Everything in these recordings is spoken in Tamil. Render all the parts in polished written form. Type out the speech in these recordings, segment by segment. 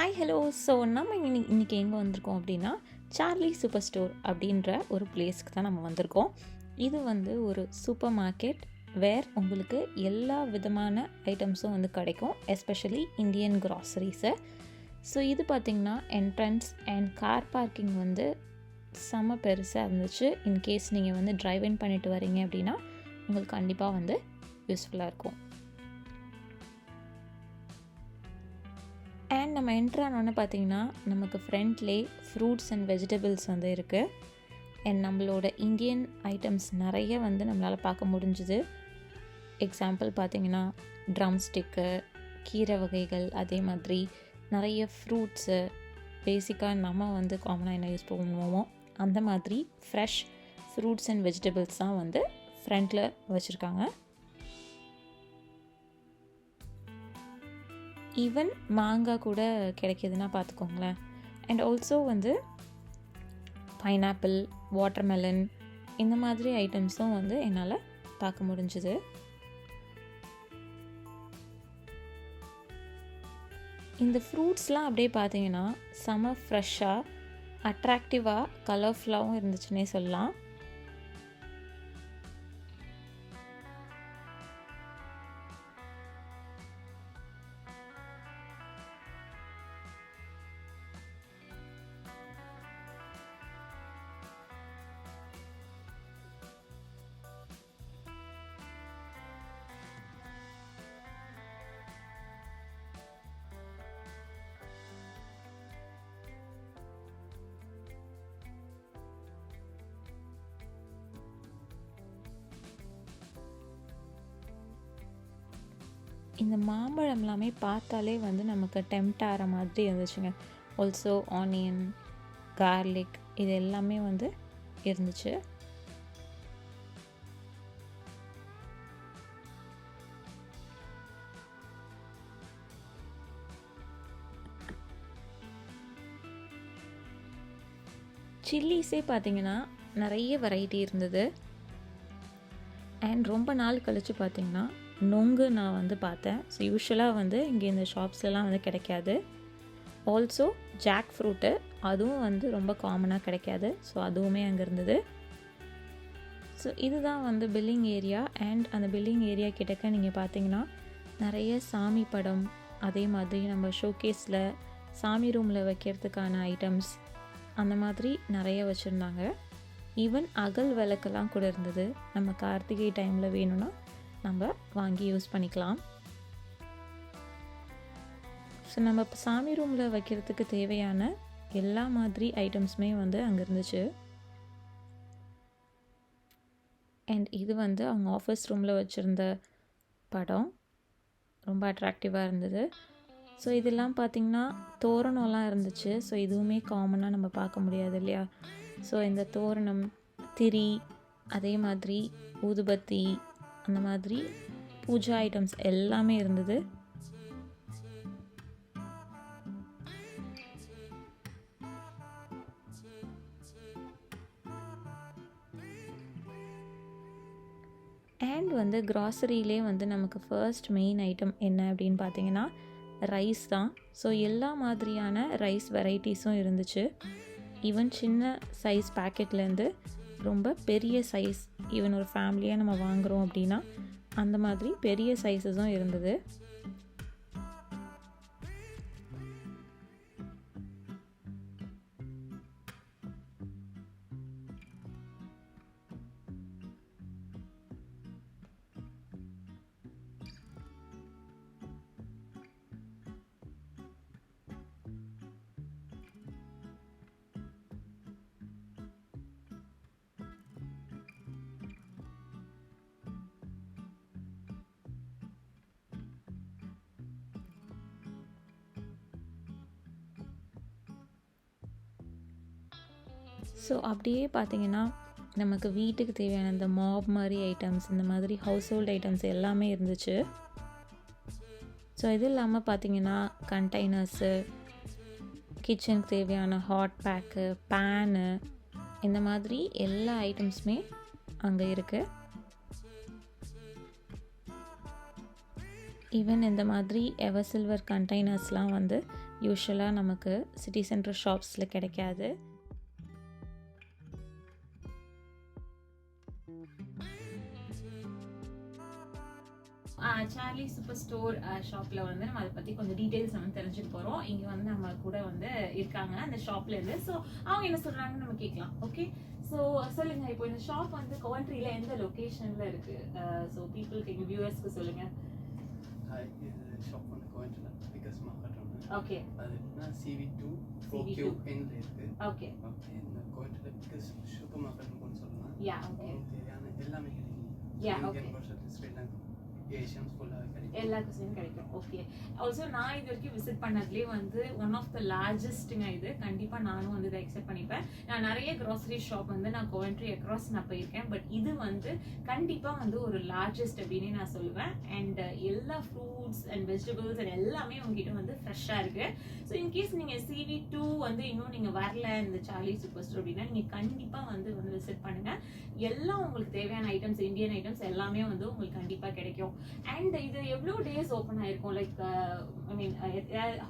Hi hello. ஸோ நம்ம இன்னைக்கு எங்கே வந்திருக்கோம் அப்படின்னா, சார்லி சூப்பர் ஸ்டோர் அப்படின்ற ஒரு பிளேஸ்க்கு தான் நம்ம வந்திருக்கோம். இது வந்து ஒரு சூப்பர் மார்க்கெட் வேர் உங்களுக்கு எல்லா விதமான ஐட்டம்ஸும் வந்து கிடைக்கும், எஸ்பெஷலி இந்தியன் கிராசரிஸு. ஸோ இது பார்த்திங்கன்னா என்ட்ரன்ஸ் அண்ட் கார் பார்க்கிங் வந்து செம்ம பெருசாக இருந்துச்சு. இன்கேஸ் நீங்கள் வந்து ட்ரைவ் இன் பண்ணிட்டு வரீங்க அப்படின்னா உங்களுக்கு கண்டிப்பாக வந்து யூஸ்ஃபுல்லாக இருக்கும். அண்ட் நம்ம என்ட்ரானோன்னு பார்த்தீங்கன்னா நமக்கு ஃப்ரண்ட்லே ஃப்ரூட்ஸ் அண்ட் வெஜிடபிள்ஸ் வந்து இருக்குது. அண்ட் நம்மளோட இந்தியன் ஐட்டம்ஸ் நிறைய வந்து நம்மளால் பார்க்க முடிஞ்சுது. எக்ஸாம்பிள் பார்த்திங்கன்னா ட்ரம் ஸ்டிக்கு, கீரை வகைகள், அதே மாதிரி நிறைய ஃப்ரூட்ஸு, பேசிக்காக நம்ம வந்து காமனாக என்ன யூஸ் பண்ணுவோமோ அந்த மாதிரி ஃப்ரெஷ் ஃப்ரூட்ஸ் அண்ட் வெஜிடபிள்ஸ் தான் வந்து ஃப்ரண்ட்டில் வச்சுருக்காங்க. ஈவன் மாங்காய் கூட கிடைக்கிதுன்னா பார்த்துக்கோங்களேன். அண்ட் ஆல்சோ வந்து பைனாப்பிள், வாட்டர்மெலன், இந்த மாதிரி ஐட்டம்ஸும் வந்து என்னால் பார்க்க முடிஞ்சுது. இந்த ஃப்ரூட்ஸ்லாம் அப்படியே பார்த்தீங்கன்னா செம ஃப்ரெஷ்ஷாக, அட்ராக்டிவாக, கலர்ஃபுல்லாகவும் இருந்துச்சுன்னே சொல்லலாம். இந்த மாம்பழம் எல்லாமே பார்த்தாலே வந்து நமக்கு டெம்ப்ட் ஆகிற மாதிரி இருந்துச்சுங்க. ஆல்சோ ஆனியன், கார்லிக், இது எல்லாமே வந்து இருந்துச்சு. சில்லிஸே பார்த்திங்கன்னா நிறைய வெரைட்டி இருந்தது. அண்ட் ரொம்ப நாள் கழித்து பார்த்திங்கன்னா நொங்கு நான் வந்து பார்த்தேன். ஸோ யூஸ்வலாக வந்து இங்கே இந்த ஷாப்ஸ்லாம் வந்து கிடைக்காது. ஆல்சோ ஜாக் ஃப்ரூட்டு, அதுவும் வந்து ரொம்ப காமனாக கிடைக்காது. ஸோ அதுவுமே அங்கே இருந்தது. ஸோ இதுதான் வந்து பில்லிங் ஏரியா. அண்ட் அந்த பில்லிங் ஏரியா கிட்டக்க நீங்கள் பார்த்தீங்கன்னா நிறைய சாமி படம், அதே மாதிரி நம்ம ஷோகேஸில் சாமி ரூமில் வைக்கிறதுக்கான ஐட்டம்ஸ் அந்த மாதிரி நிறைய வச்சுருந்தாங்க. ஈவன் அகல் விளக்கெல்லாம் கூட இருந்தது. நம்ம கார்த்திகை டைமில் வேணும்னா நம்ம வாங்கி யூஸ் பண்ணிக்கலாம். ஸோ நம்ம இப்போ சாமி ரூமில் வைக்கிறதுக்கு தேவையான எல்லா மாதிரி ஐட்டம்ஸுமே வந்து அங்கே இருந்துச்சு. அண்ட் இது வந்து அவங்க ஆஃபீஸ் ரூமில் வச்சுருந்த படம், ரொம்ப அட்ராக்டிவாக இருந்தது. ஸோ இதெல்லாம் பார்த்திங்கன்னா தோரணம்லாம் இருந்துச்சு. ஸோ இதுவுமே காமனாக நம்ம பார்க்க முடியாது இல்லையா? ஸோ இந்த தோரணம், திரி, அதே மாதிரி ஊதுபத்தி, அந்த மாதிரி பூஜா ஐட்டம்ஸ் எல்லாமே இருந்தது. அண்ட் வந்து கிராசரியிலே வந்து நமக்கு ஃபர்ஸ்ட் மெயின் ஐட்டம் என்ன அப்படின்னு பார்த்தீங்கன்னா ரைஸ் தான். ஸோ எல்லா மாதிரியான ரைஸ் வெரைட்டிஸும் இருந்துச்சு. ஈவன் சின்ன சைஸ் பேக்கெட்லேருந்து ரொம்ப பெரிய சைஸ், ஈவன் ஒரு ஃபேமிலியாக நம்ம வாங்குகிறோம் அப்படின்னா அந்த மாதிரி பெரிய சைஸஸும் இருந்தது. ஸோ அப்படியே பார்த்திங்கன்னா நமக்கு வீட்டுக்கு தேவையான இந்த மாப் மாதிரி ஐட்டம்ஸ், இந்த மாதிரி ஹவுஸ் ஹோல்ட் ஐட்டம்ஸ் எல்லாமே இருந்துச்சு. ஸோ இது இல்லாமல் பார்த்திங்கன்னா கண்டெய்னர்ஸு, கிச்சனுக்கு தேவையான ஹாட் பேக்கு, பேனு, இந்த மாதிரி எல்லா ஐட்டம்ஸுமே அங்கே இருக்குது. ஈவன் இந்த மாதிரி எவர் சில்வர் கண்டெய்னர்ஸ்லாம் வந்து யூஷுவலாக நமக்கு சிட்டி சென்டர் ஷாப்ஸில் கிடைக்காது. சார்லி சூப்பர் ஸ்டோர் ஷாப்பில் வந்து நம்ம அதை பற்றி கொஞ்சம் டீட்டெயில்ஸ் நம்ம தெரிஞ்சுக்க போகிறோம். இங்கே வந்து நம்ம கூட வந்து இருக்காங்க அந்த ஷாப்லேருந்து. ஸோ அவங்க என்ன சொல்கிறாங்கன்னு நம்ம கேட்கலாம். ஓகே, ஸோ சொல்லுங்கள், இப்போ இந்த ஷாப் வந்து கோவன்ட்ரியில் எந்த லொக்கேஷனில் இருக்குது? ஸோ பீப்புளுக்கு எங்கள் வியூவர்ஸ்க்கு சொல்லுங்கள். இது ஷாப் வந்து கோவன்ட்ரியில் பிகஸ் மார்க்கெட் ஒன்று. ஓகே, அது CV2 4Q எண்ணில் இருக்குது. ஓகே ஓகே, இந்த கோவன்ட்ரியில் பிகஸ் சூப்பர் மார்க்கெட்னு கூட சொல்லலாம். யா, ஓகே, தேவையான எல்லாமே கிடைக்கும். யா, ஓகே, ஸ்ரீலங்கா ஏஷியன்ஸ் ஃபுல்லாக கிடைக்கும், எல்லா குசினும் கிடைக்கும். ஓகே, ஆல்சோ நான் இது வரைக்கும் விசிட் பண்ணதுலேயே வந்து ஒன் ஆஃப் த லார்ஜஸ்ட்டுங்க இது. கண்டிப்பாக நானும் வந்து இதை எக்ஸெப்ட் பண்ணிப்பேன். நான் நிறைய க்ராசரி ஷாப் வந்து நான் கோவன்ட்ரி அக்ராஸ் நான் போயிருக்கேன். பட் இது வந்து கண்டிப்பாக வந்து ஒரு லார்ஜஸ்ட் அப்படின்னு நான் சொல்லுவேன். அண்ட் எல்லா ஃப்ரூட்ஸ் அண்ட் வெஜிடபிள்ஸ் அண்ட் எல்லாமே உங்ககிட்ட வந்து ஃப்ரெஷ்ஷாக இருக்குது. ஸோ இன்கேஸ் நீங்கள் CV2 வந்து இன்னும் நீங்கள் வரல இந்த சார்லி சூப்பர் ஸ்டோர் அப்படின்னா நீங்கள் கண்டிப்பாக வந்து விசிட் பண்ணுங்கள். எல்லாம் உங்களுக்கு தேவையான ஐட்டம்ஸ், இந்தியன் ஐட்டம்ஸ் எல்லாமே வந்து உங்களுக்கு கண்டிப்பாக கிடைக்கும். அண்ட் இது எவ்வளோ டேஸ் ஓப்பன் ஆயிருக்கும்? லைக் ஐ மீன்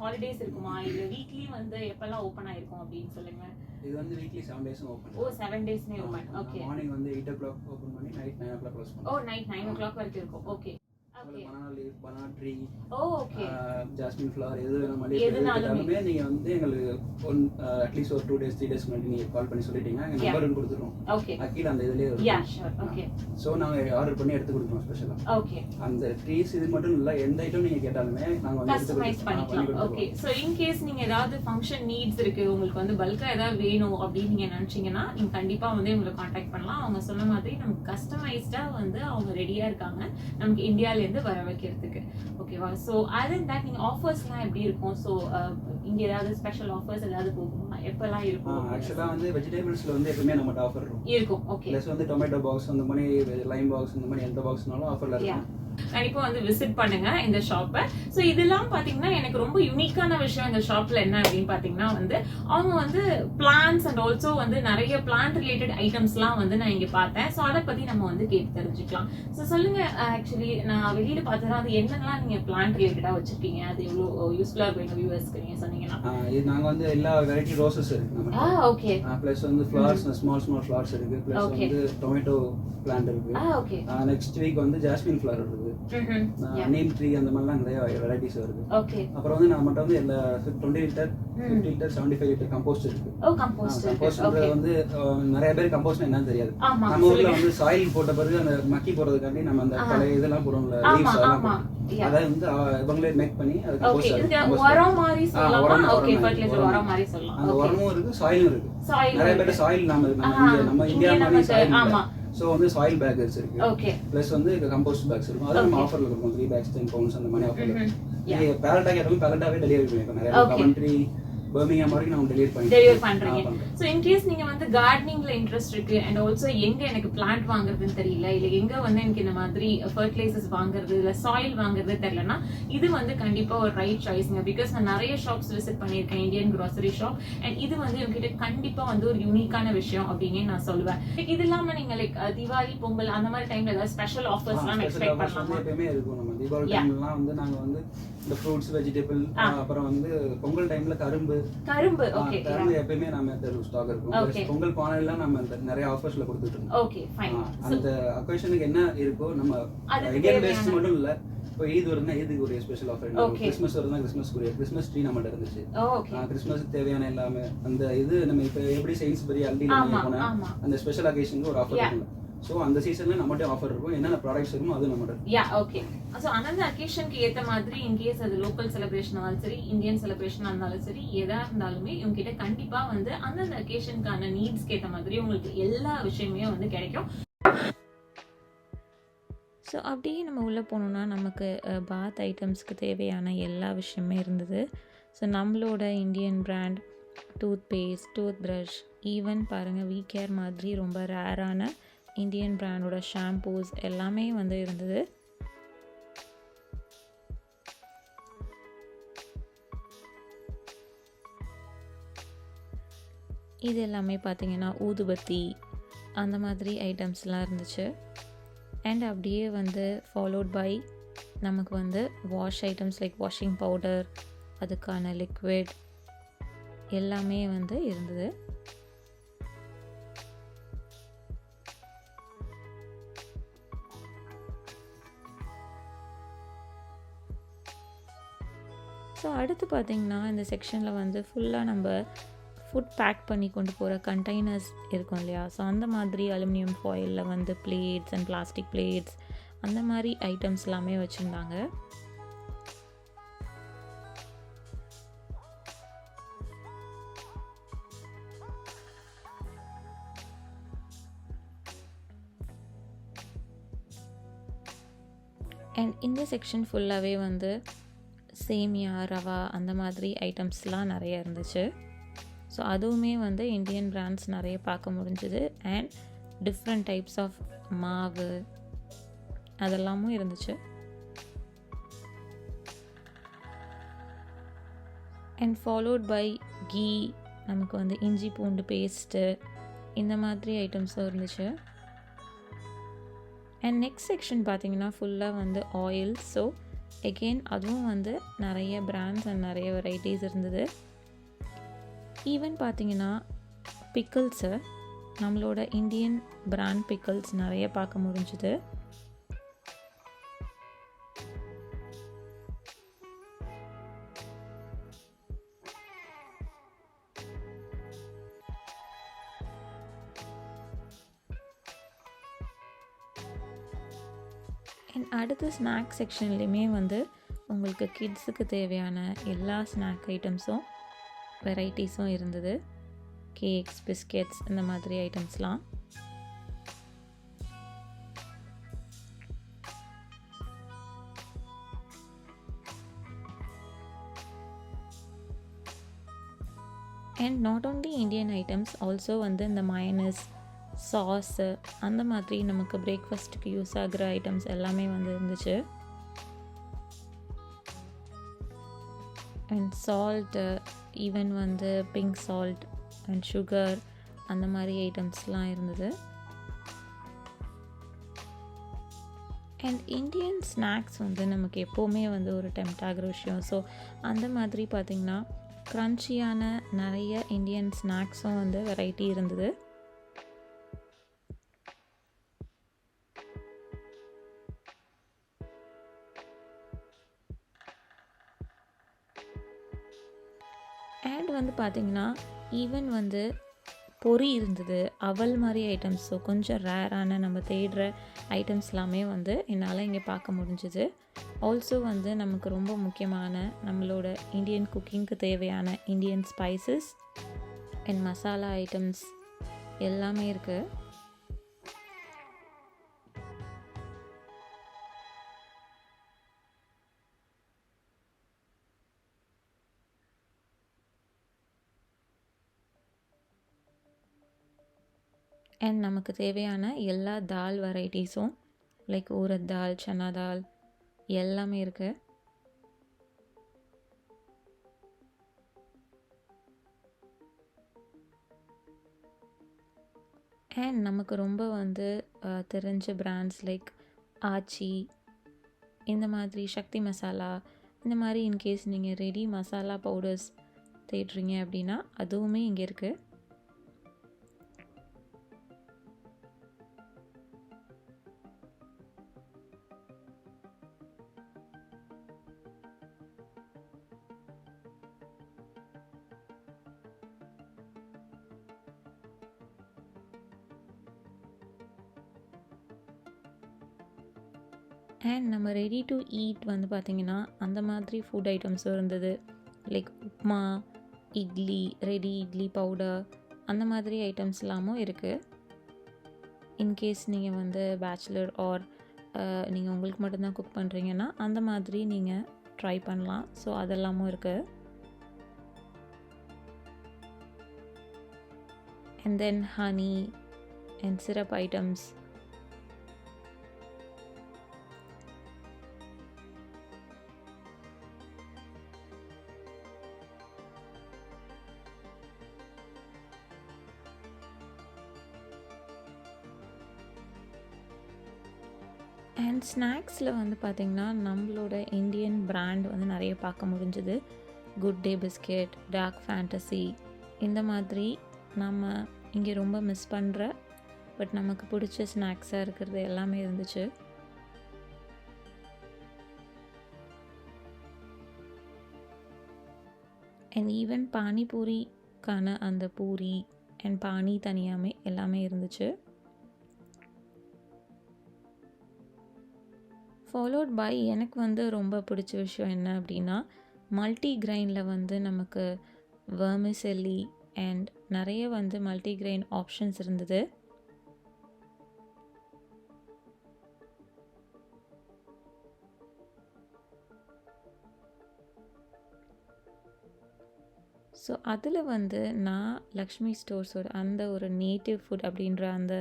ஹாலிடேஸ் இருக்குமா, இல்லை வீக்லி வந்து எப்பெல்லாம் ஓப்பன் ஆயிருக்கும் அப்படின்னு சொல்லுங்க. இது வந்து வீக்லி 7 டேஸ் ஓப்பன். ஓ, 7 டேஸ்மே ஓப்பன். ஓகே, மார்னிங் வந்து 8 o'clock ஓப்பன் பண்ணி நைட் 9 o'clock க்ளோஸ் பண்ணுவோம். ஓ, நைட் 9 o'clock வரைக்கும் இருக்கும். Okay, banana leaf, banana tree, okay, jasmine flower எது வேணாலும் எதுனாலுமே நீங்க வந்து எங்களுக்கு அட்லீஸ்ட் ஒரு 2 days 3 days முன்னாடி நீங்க கால் பண்ணி சொல்லிட்டீங்க, எங்க நம்பர் கொடுத்துருவோம். ஓகே, கீழ அந்த இதுலயே யா ஷூர். ஓகே, சோ நாங்க ஆர்டர் பண்ணி எடுத்து கொடுப்போம் ஸ்பெஷலா. ஓகே, அந்த ட்ரீஸ் இது மட்டும் இல்ல, எந்த ஐட்டம் நீங்க கேட்டாலுமே நாங்க வந்து கஸ்டமைஸ் பண்ணிக்கலாம். ஓகே, சோ இன் கேஸ் நீங்க ஏதாவது ஃபங்க்ஷன் நீட்ஸ் இருக்கு, உங்களுக்கு வந்து பல்கா ஏதாவது வேணும் அப்படின்னு நீங்க நினைச்சீங்கன்னா நீங்க கண்டிப்பா வந்து உங்களை கான்டாக்ட் பண்ணலாம். அவங்க சொன்ன மாதிரி நமக்கு கஸ்டமைஸ்டா வந்து அவங்க ரெடியா இருக்காங்க நமக்கு இந்தியால இருந்து வர வைக்கிறதுக்கு. ஓகேவா? ஸோ அதர் தட் நீங்கள் ஆஃபர்ஸ்லாம் எப்படி இருக்கும்? ஸோ இங்கே ஏதாவது ஸ்பெஷல் ஆஃபர்ஸ் ஏதாவது போகுமா? எப்பெல்லாம் இருக்கும்? ஆக்சுவலாக வந்து வெஜிடபிள்ஸில் வந்து எப்பவுமே நம்மகிட்ட ஆஃபர் இருக்கும். ஓகே, ப்ளஸ் வந்து டொமேட்டோ பாக்ஸ் அந்த மாதிரி, லைம் பாக்ஸ் இந்த மாதிரி எந்த பாக்ஸ்னாலும் ஆஃபரில் இருக்கும். கண்டிப்பா வந்து விசிட் பண்ணுங்க இந்த ஷாப்பை. ஸோ இதெல்லாம் பாத்தீங்கன்னா எனக்கு ரொம்ப யூனிக்கான விஷயம் இந்த ஷாப்ல என்ன அப்படின்னு பாத்தீங்கன்னா வந்து அவங்க வந்து பிளான்ஸ் அண்ட் ஆல்சோ வந்து நிறைய பிளான்ட் ரிலேட்டட் ஐட்டம்ஸ்லாம் வந்து நான் இங்க பார்த்தேன். ஸோ அதை பத்தி நம்ம வந்து கேட்டு தெரிஞ்சுக்கலாம். ஸோ சொல்லுங்க, ஆக்சுவலி நான் வெளியில பார்த்தா அது என்னெல்லாம் நீங்க பிளான்ட் ரிலேட்டடா வச்சிருக்கீங்க, அது எவ்வளவு யூஸ்ஃபுல்லா இருக்கும் எங்க வியூவர்ஸ்க்கு நீங்க சொன்னீங்கன்னா? இது நாங்க வந்து எல்லா வெரைட்டி ரோசஸ் இருக்கு நம்ம. ஓகே, ப்ளஸ் வந்து ஃப்ளவர்ஸ், ஸ்மால் ஃப்ளவர்ஸ் இருக்கு. ப்ளஸ் வந்து டொமேட்டோ பிளான்ட் இருக்கு. ஓகே, நெக்ஸ்ட் வீக் வந்து ஜாஸ்மின் ஃப்ளவர் இருக்கு, நீம் ட்ரீ, அந்த மாதிரிலாம் நிறைய வெரைட்டிஸ் வருது. ஓகே, அப்புறம் வந்து நம்மகிட்ட வந்து எல்லா 20 லிட்டர் 50 லிட்டர் 75 லிட்டர் கம்போஸ்ட் இருக்கு. கம்போஸ்ட் வந்து நிறைய பேர் கம்போஸ்ட் என்னன்னு தெரியாது. நம்ம ஊர்ல வந்து சாயில் போட்ட பிறகு அந்த மக்கி போறதுக்காண்டி நம்ம அந்த பழைய இதெல்லாம் போடுவோம்ல, லீவ்ஸ் அதெல்லாம் அதை வந்து இவங்களே மேக் பண்ணி அது கம்போஸ்ட் உரம் மாதிரி சொல்லலாம். ஓகே, ஃபர்டிலைசர் உரம் மாதிரி சொல்லலாம். அந்த உரமும் இருக்கு, சாயிலும் இருக்கு. நிறைய பேர் சாயில் நம்ம இந்தியா மாதிரி சாயில். சோ வந்து சாயில் பேக்ஸ் இருக்கு. ஓகே, பிளஸ் வந்து கம்போஸ்ட் பேக்ஸ் இருக்கும். அது நம்ம ஆஃபர்ல கொடுப்போம். 3 bags 10 pounds அந்த மாதிரி ஆஃபர்ல. நீங்க பேலட்டா கேட்டாலும் பேலட்டாவே டெலிவரி பண்ணிருக்கோம். நிறைய கமெண்ட்ரி பர்மிங்ஹாம் வரைக்கும் நான் டெலிவரி பண்றீங்க. சோ இன் கேஸ் நீங்க வந்து கார்டனிங்ல இன்ட்ரெஸ்ட் இருக்கு அண்ட் ஆல்சோ எங்க எனக்கு பிளான்ட் வாங்குறதுன்னு தெரியல, இல்ல எங்க வந்து எனக்கு இந்த மாதிரி ஃபர்டிலைசர்ஸ் வாங்குறது இல்ல சாயில் வாங்குறது தெரியலனா இது வந்து கண்டிப்பா ஒரு ரைட் சாய்ஸ்ங்க. பிகாஸ் நான் நிறைய ஷாப்ஸ் விசிட் பண்ணிருக்கேன், இந்தியன் கிராசரி ஷாப். அண்ட் இது வந்து உங்ககிட்ட கண்டிப்பா வந்து ஒரு யூனிக்கான விஷயம் அப்படின்னு நான் சொல்லுவேன். இது இல்லாம நீங்க லைக் தீபாவளி, பொங்கல் அந்த மாதிரி டைம்ல ஏதாவது ஸ்பெஷல் ஆஃபர்ஸ்லாம் எக்ஸ்பெக்ட் பண்ணலாமா? எப்பவுமே இருக்கும். நம்ம தீபாவளி டைம்லலாம் வந்து நாங்க வந்து இந்த ஃப்ரூட்ஸ், வெஜிடபிள், அப்புறம் வந்து பொங்கல் டைம்ல கரும்பு. ஓகே, கரும்பு எப்பவுமே நம்ம ஸ்டாக் இருக்கும். பொங்கல் பானையில நம்ம நிறைய ஆஃபர்ஸ்ல கொடுத்துட்டு இருக்கோம். Okay, fine. அந்த அக்கேஷனுக்கு என்ன இருக்கோ நம்ம இந்தியன் பேஸ்ட் மட்டும் இல்ல. இப்போ ஈத் வருதுன்னா ஈதுக்கு ஒரு ஸ்பெஷல் ஆஃபர், கிறிஸ்மஸ் வருதுன்னா கிறிஸ்மஸ் ட்ரீ நம்மகிட்ட இருந்துச்சு. கிறிஸ்மஸ்க்கு தேவையான எல்லாமே அந்த இது நம்ம இப்ப எப்படி செயின்ஸ்பரி அல்டில போனா அந்த ஸ்பெஷல் அக்கேஷனுக்கு ஒரு ஆஃபர் இருக்கும். சோ அந்த சீசன்ல நம்மகிட்ட ஆஃபர் இருக்கும். என்னென்ன ப்ராடக்ட்ஸ் இருக்குமோ அது நம்மகிட்ட. ஓகே. சோ அந்த அக்கேஷனுக்கு ஏத்த மாதிரி இன் கேஸ் அது லோக்கல் செலிப்ரேஷனாலும் சரி, இந்தியன் செலிப்ரேஷனா இருந்தாலும் சரி, எதா இருந்தாலுமே இவங்க கிட்ட கண்டிப்பா வந்து அந்தந்த அக்கேஷனுக்கான நீட்ஸ்க்கு ஏத்த மாதிரி உங்களுக்கு எல்லா விஷயமே வந்து கிடைக்கும். ஸோ அப்படியே நம்ம உள்ளே போனோம்னா நமக்கு பாத் ஐட்டம்ஸ்க்கு தேவையான எல்லா விஷயமே இருந்தது. ஸோ நம்மளோட Indian brand toothpaste, toothbrush, even பாருங்கள் வி கேர் மாதிரி ரொம்ப ரேரான இந்தியன் பிராண்டோட ஷாம்பூஸ் எல்லாமே வந்து இருந்தது. இது எல்லாமே பார்த்திங்கன்னா ஊதுபத்தி அந்த மாதிரி ஐட்டம்ஸ்லாம் இருந்துச்சு. அண்ட் அப்படியே வந்து ஃபாலோட் பை நமக்கு வந்து wash items like washing powder, அதுக்கான லிக்விட் எல்லாமே வந்து இருந்தது. ஸோ அடுத்து பார்த்திங்கன்னா இந்த செக்ஷனில் வந்து ஃபுல்லாக நம்ம ஃபுட் பேக் பண்ணி கொண்டு போகிற கண்டெய்னர்ஸ் இருக்கும் இல்லையா, ஸோ அந்த மாதிரி அலுமினியம் ஃபாயிலில் வந்து பிளேட்ஸ் அண்ட் பிளாஸ்டிக் பிளேட்ஸ் அந்த மாதிரி ஐட்டம்ஸ் எல்லாமே வச்சுருந்தாங்க. அண்ட் இந்த செக்ஷன் ஃபுல்லாகவே வந்து சேமியா, ரவா அந்த மாதிரி ஐட்டம்ஸ்லாம் நிறைய இருந்துச்சு. ஸோ அதுவுமே வந்து இந்தியன் பிராண்ட்ஸ் நிறைய பார்க்க முடிஞ்சுது. அண்ட் டிஃப்ரெண்ட் டைப்ஸ் ஆஃப் மாவு அதெல்லாமும் இருந்துச்சு. அண்ட் ஃபாலோட் பை கீ, நமக்கு வந்து இஞ்சி பூண்டு பேஸ்ட்டு இந்த மாதிரி ஐட்டம்ஸும் இருந்துச்சு. அண்ட் நெக்ஸ்ட் செக்ஷன் பார்த்திங்கன்னா ஃபுல்லாக வந்து ஆயில். ஸோ எகெயின் அதுவும் வந்து நிறைய பிராண்ட்ஸ் அண்ட் நிறைய வெரைட்டிஸ் இருந்தது. ஈவன் பார்த்திங்கன்னா பிக்கிள்ஸு, நம்மளோட இந்தியன் பிராண்ட் பிக்கிள்ஸ் நிறைய பார்க்க முடிஞ்சுது. அண்ட் அடுத்த ஸ்நாக்ஸ் செக்ஷன்லேயுமே வந்து உங்களுக்கு கிட்ஸுக்கு தேவையான எல்லா ஸ்நாக் ஐட்டம்ஸும் வெரைட்டிஸும் இருந்தது. கேக்ஸ், பிஸ்கெட்ஸ் இந்த மாதிரி ஐட்டம்ஸ்லாம். And not only Indian items, also வந்து இந்த மயனஸ், சாஸு அந்த மாதிரி நமக்கு பிரேக்ஃபாஸ்ட்டுக்கு யூஸ் ஆகிற ஐட்டம்ஸ் எல்லாமே வந்து இருந்துச்சு. அண்ட் சால்ட்டு, ஈவன் வந்து பிங்க் சால்ட் அண்ட் சுகர் அந்த மாதிரி ஐட்டம்ஸ்லாம் இருந்தது. அண்ட் இந்தியன் ஸ்நாக்ஸ் வந்து நமக்கு எப்போவுமே வந்து ஒரு டெம்ட் ஆகிற விஷயம். ஸோ அந்த மாதிரி பார்த்திங்கன்னா க்ரன்ச்சியான நிறைய இந்தியன் ஸ்நாக்ஸும் வந்து வெரைட்டி இருந்தது. அண்ட் வந்து பார்த்திங்கன்னா ஈவன் வந்து பொரி இருந்தது, அவல் மாதிரி ஐட்டம்ஸ். ஸோ கொஞ்சம் ரேரான நம்ம தேடுற ஐட்டம்ஸ் எல்லாமே வந்து என்னால் இங்கே பார்க்க முடிஞ்சுது. ஆல்சோ வந்து நமக்கு ரொம்ப முக்கியமான நம்மளோட இந்தியன் குக்கிங்க்கு தேவையான Indian spices and masala items எல்லாமே இருக்குது. அண்ட் நமக்கு தேவையான எல்லா தால் வெரைட்டிஸும் லைக் ஊரத் தால், சன்னா தால் எல்லாமே இருக்குது. அண்ட் நமக்கு ரொம்ப வந்து தெரிஞ்ச பிராண்ட்ஸ் லைக் ஆச்சி, இந்த மாதிரி சக்தி மசாலா, இந்த மாதிரி இன்கேஸ் நீங்கள் ரெடி மசாலா பவுடர்ஸ் தேடுறீங்க அப்படின்னா அதுவுமே இங்கே இருக்குது. அண்ட் நம்ம ரெடி டு ஈட் வந்து பார்த்திங்கன்னா அந்த மாதிரி ஃபுட் ஐட்டம்ஸும் இருந்தது. Like upma, idli, ready idli powder அந்த மாதிரி ஐட்டம்ஸ் எல்லாமும் இருக்குது. இன்கேஸ் நீங்கள் வந்து பேச்சுலர் ஆர் நீங்கள் உங்களுக்கு மட்டும்தான் குக் பண்ணுறீங்கன்னா அந்த மாதிரி நீங்கள் ட்ரை பண்ணலாம். ஸோ அதெல்லாமும் இருக்குது. And then honey and syrup items. And ஸ்நாக்ஸில் வந்து பார்த்திங்கன்னா நம்மளோட இந்தியன் பிராண்ட் வந்து நிறைய பார்க்க முடிஞ்சுது. Good day biscuit, dark fantasy, இந்த மாதிரி நம்ம இங்கே ரொம்ப மிஸ் பண்ணுற பட் நமக்கு பிடிச்ச ஸ்நாக்ஸாக இருக்கிறது எல்லாமே இருந்துச்சு. அண்ட் ஈவன் பானிபூரிக்கான அந்த பூரி அண்ட் பானி தனியாமே எல்லாமே இருந்துச்சு. ஃபாலோட் பை எனக்கு வந்து ரொம்ப பிடிச்ச விஷயம் என்ன அப்படின்னா, மல்டி கிரெயினில் வந்து நமக்கு வெர்மிசெல்லி அண்ட் நிறைய வந்து மல்டி கிரெயின் ஆப்ஷன்ஸ் இருந்தது. ஸோ அதில் வந்து நான் லக்ஷ்மி ஸ்டோர்ஸோட அந்த ஒரு நேட்டிவ் ஃபுட் அப்படின்ற அந்த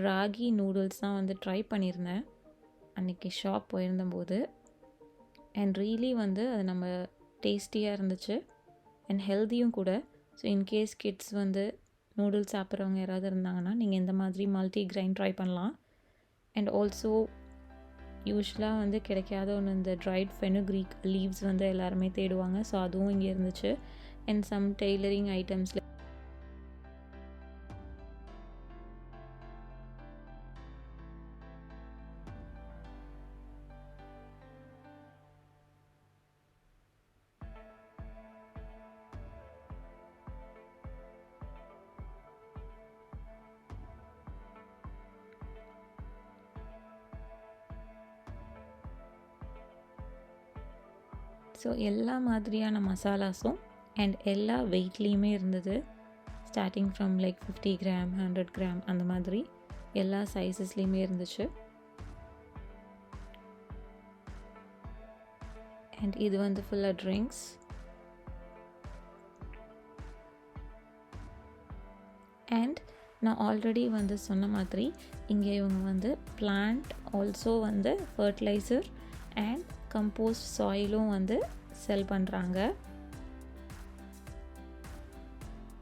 ராகி நூடுல்ஸ் தான் வந்து ட்ரை பண்ணியிருந்தேன் அன்றைக்கி ஷாப் போயிருந்தபோது. அண்ட் ரியலி வந்து அது நம்ம டேஸ்டியாக இருந்துச்சு அண்ட் ஹெல்த்தியும் கூட. ஸோ இன்கேஸ் கிட்ஸ் வந்து நூடுல்ஸ் சாப்பிட்றவங்க யாராவது இருந்தாங்கன்னா நீங்கள் இந்த மாதிரி மல்டி கிரைன் ட்ரை பண்ணலாம். அண்ட் ஆல்சோ யூஸ்வலாக வந்து கிடைக்காத ஒன்று இந்த ட்ரைட் ஃபெனுக்ரீக் லீவ்ஸ் வந்து எல்லாருமே தேடுவாங்க. ஸோ அதுவும் இங்கே இருந்துச்சு. அண்ட் சம் டெய்லரிங் ஐட்டம்ஸில் ஸோ எல்லா மாதிரியான மசாலாஸும் அண்ட் எல்லா வெயிட்லேயுமே இருந்தது. Starting from like 50 gram 100 gram அந்த மாதிரி எல்லா சைஸஸ்லேயுமே இருந்துச்சு. அண்ட் இது வந்து ஃபுல்லாக ட்ரிங்க்ஸ். அண்ட் நான் ஆல்ரெடி வந்து சொன்ன மாதிரி இங்கே இவங்க வந்து பிளான்ட் ஆல்சோ வந்து ஃபர்டிலைசர் அண்ட் கம்போஸ்ட் சாயிலும் வந்து செல் பண்ணுறாங்க.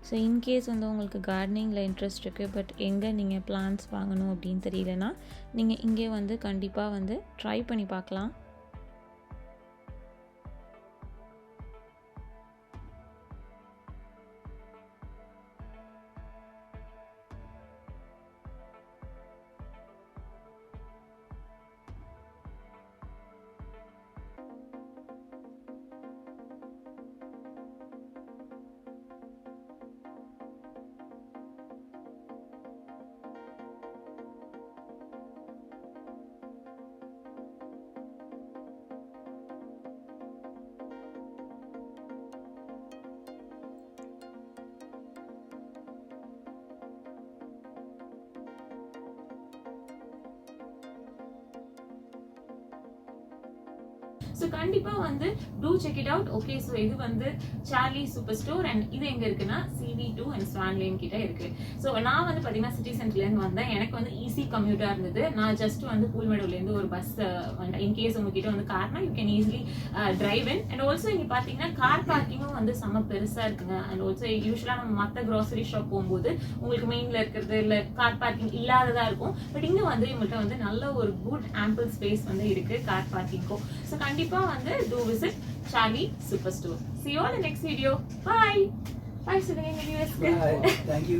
ஸோ இன்கேஸ் வந்து உங்களுக்கு கார்டனிங்கில் இன்ட்ரெஸ்ட் இருக்குது பட் எங்கே நீங்கள் பிளான்ட்ஸ் வாங்கணும் அப்படின்னு தெரியலனா நீங்கள் இங்கே வந்து கண்டிப்பாக வந்து ட்ரை பண்ணி பார்க்கலாம். ஸோ கண்டிப்பாக வந்து do check it out. Okay, so இது வந்து சார்லி சூப்பர் ஸ்டோர் அண்ட் இது எங்கே இருக்குன்னா CV2 அண்ட் ஸ்வான் லேன் கிட்ட இருக்கு. ஸோ நான் வந்து பார்த்தீங்கன்னா சிட்டி சென்டர்லேருந்து வந்தேன். எனக்கு வந்து ஈஸி கம்யூட்டாக இருந்தது. நான் ஜஸ்ட் வந்து பூல்மேடூர்லேருந்து ஒரு பஸ் வந்தேன். இன்கேஸ் உங்ககிட்ட வந்து Karnaugh you can easily drive in. And also இங்கே பார்த்தீங்கன்னா கார் பார்க்கிங்கும் வந்து செம்ம பெருசாக இருக்குங்க. அண்ட் ஆல்சோ யூஸ்வலாக நம்ம மற்ற க்ராசரி ஷாப் போகும்போது உங்களுக்கு மெயினில் இருக்கிறது இல்லை கார் பார்க்கிங் இல்லாததாக இருக்கும். பட் இங்கே வந்து இவங்கள்ட்ட வந்து நல்ல ஒரு குட் ஆம்பிள் ஸ்பேஸ் வந்து இருக்கு கார் பார்க்கிங்க்கும். ஸோ கண்டிப்பாக வந்து do visit Charlie Superstore. See you all in the next video. Bye. Bye. Bye. Thank you.